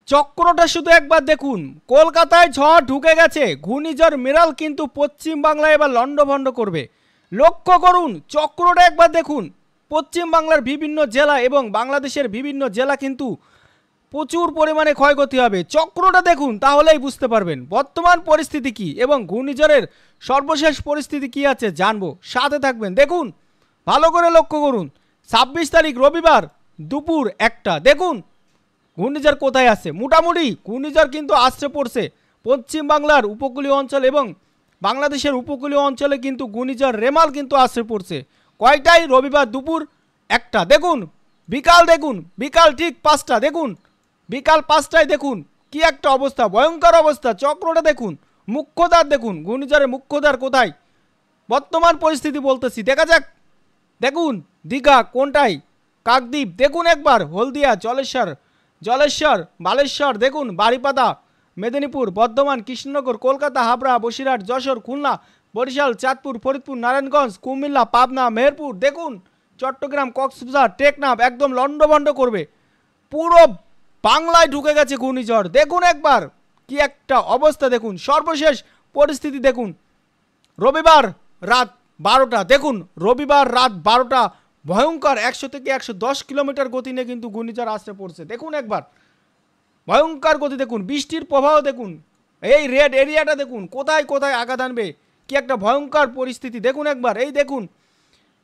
চক্রটা শুধু একবার দেখুন, কলকাতায় ঝড় ঢুকে গেছে, ঘূর্ণিঝড় মিরাল কিন্তু পশ্চিম বাংলায় এবার লন্ডভন্ড করবে। লক্ষ্য করুন চক্রটা একবার দেখুন, পশ্চিম বাংলার বিভিন্ন জেলা এবং বাংলাদেশের বিভিন্ন জেলা কিন্তু প্রচুর পরিমাণে ক্ষয়ক্ষতি হবে। চক্রটা দেখুন তাহলেই বুঝতে পারবেন বর্তমান পরিস্থিতি কি এবং ঘূর্ণিঝড়ের সর্বশেষ পরিস্থিতি কি আছে জানবো, সাথে থাকবেন। দেখুন ভালো করে লক্ষ্য করুন, 26 তারিখ রবিবার দুপুর 1টা, দেখুন ঘূর্ণিঝড় কোথায় আছে। মোটামুটি ঘূর্ণিঝড় কিন্তু আসছে পড়ছে পশ্চিম বাংলার উপকূলীয় অঞ্চল এবং বাংলাদেশের উপকূলীয় অঞ্চলে কিন্তু ঘূর্ণিঝড় রেমাল কিন্তু আসছে পড়ছে। কয়টায়? রবিবার দুপুর 1টা। দেখুন বিকাল, দেখুন বিকাল ঠিক 5টা, দেখুন বিকাল 5টায় দেখুন কি একটা অবস্থা, ভয়ঙ্কর অবস্থা। চক্রটা দেখুন, মুখ্যদ্বার দেখুন, ঘূর্ণিঝড়ের মুখ্যদ্বার কোথায় বর্তমান পরিস্থিতি বলতেছি, দেখা যাক। দেখুন দীঘা কোনটায়, কাকদ্বীপ দেখুন একবার, হলদিয়া, জলেশ্বর, বালেশ্বর দেখুন, বারিপাদা, মেদিনীপুর, বর্ধমান, কৃষ্ণনগর, কলকাতা, হাবড়া, বসিরহাট, যশোর, খুলনা, বরিশাল, চাঁদপুর, ফরিদপুর, নারায়ণগঞ্জ, কুমিল্লা, পাবনা, মেহেরপুর দেখুন, চট্টগ্রাম, কক্সবাজার, টেকনাফ একদম লন্ডভন্ড করবে। পুরো বাংলায় ঢুকে গেছে ঘূর্ণিঝড়, দেখুন একবার কি একটা অবস্থা। দেখুন সর্বশেষ পরিস্থিতি দেখুন, রবিবার রাত 12টা, দেখুন রবিবার রাত 12টা, ভয়ঙ্কর 100 থেকে 110 কিলোমিটার গতি নিয়ে কিন্তু ঘূর্ণিঝড় আসতে পড়ছে। দেখুন একবার ভয়ঙ্কর গতি, দেখুন বৃষ্টির প্রবাহ দেখুন, এই রেড এরিয়াটা দেখুন কোথায় কোথায় আঘাত আনবে, কি একটা ভয়ঙ্কর পরিস্থিতি। দেখুন একবার, এই দেখুন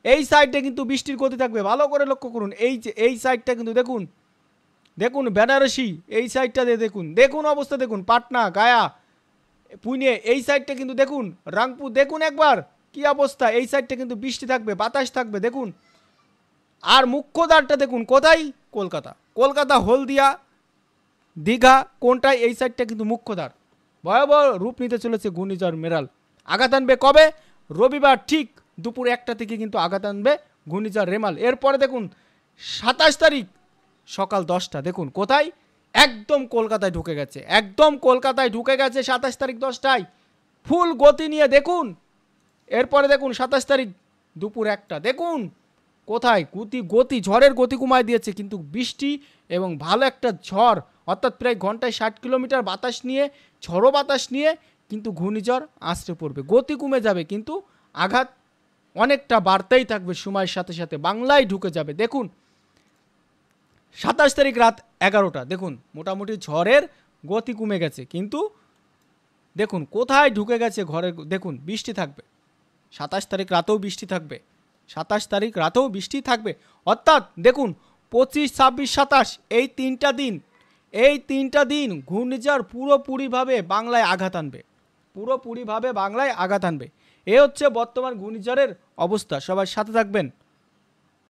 এই সাইডে কিন্তু বৃষ্টির গতি থাকবে, ভালো করে লক্ষ্য করুন। এই যে এই সাইডটা কিন্তু দেখুন, দেখুন বেনারসি এই সাইডটা দিয়ে দেখুন, দেখুন অবস্থা দেখুন, পাটনা, গায়া, পুনে এই সাইডটা কিন্তু দেখুন, রাংপুর দেখুন একবার কি অবস্থা। এই সাইডটা কিন্তু বৃষ্টি থাকবে, বাতাস থাকবে দেখুন। আর মুখ্যদ্বারটা দেখুন কোথায়, কলকাতা, হলদিয়া, দীঘা কোনটায়, এই সাইডটা কিন্তু মুখ্যদ্বার। ভয়াবহ রূপ নিতে চলেছে ঘূর্ণিঝড় মেরাল। আঘাত আনবে কবে? রবিবার ঠিক দুপুর 1টা থেকে কিন্তু আঘাত আনবে ঘূর্ণিঝড় রেমাল। এরপরে দেখুন 27 তারিখ সকাল 10টা, দেখুন কোথায়, একদম কলকাতায় ঢুকে গেছে, একদম কলকাতায় ঢুকে গেছে 27 তারিখ 10টায় ফুল গতি নিয়ে। দেখুন এরপরে দেখুন 27 তারিখ দুপুর 1টা, দেখুন কোথায় গতি ঝড়ের গতি কমায় দিয়েছে, কিন্তু বৃষ্টি এবং ভালো একটা ঝড়, অর্থাৎ প্রায় ঘন্টায় 60 কিলোমিটার বাতাস নিয়ে, ঝড়ো বাতাস নিয়ে কিন্তু ঘূর্ণিঝড় আসতে পড়বে। গতি কমে যাবে কিন্তু আঘাত অনেকটা বাড়তেই থাকবে, সময়ের সাথে সাথে বাংলায় ঢুকে যাবে। দেখুন 27 তারিখ রাত 11টা, দেখুন মোটামুটি ঝড়ের গতি কমে গেছে, কিন্তু দেখুন কোথায় ঢুকে গেছে ঘরে। দেখুন বৃষ্টি থাকবে 27 তারিখ রাতেও বৃষ্টি থাকবে, 27 তারিখ রাতেও বৃষ্টি থাকবে। অর্থাৎ দেখুন 25, 26, 27 এই তিনটা দিন ঘূর্ণিঝড় পুরোপুরিভাবে বাংলায় আঘাত আনবে, এ হচ্ছে বর্তমান ঘূর্ণিঝড়ের অবস্থা। সবাই সাথে থাকবেন।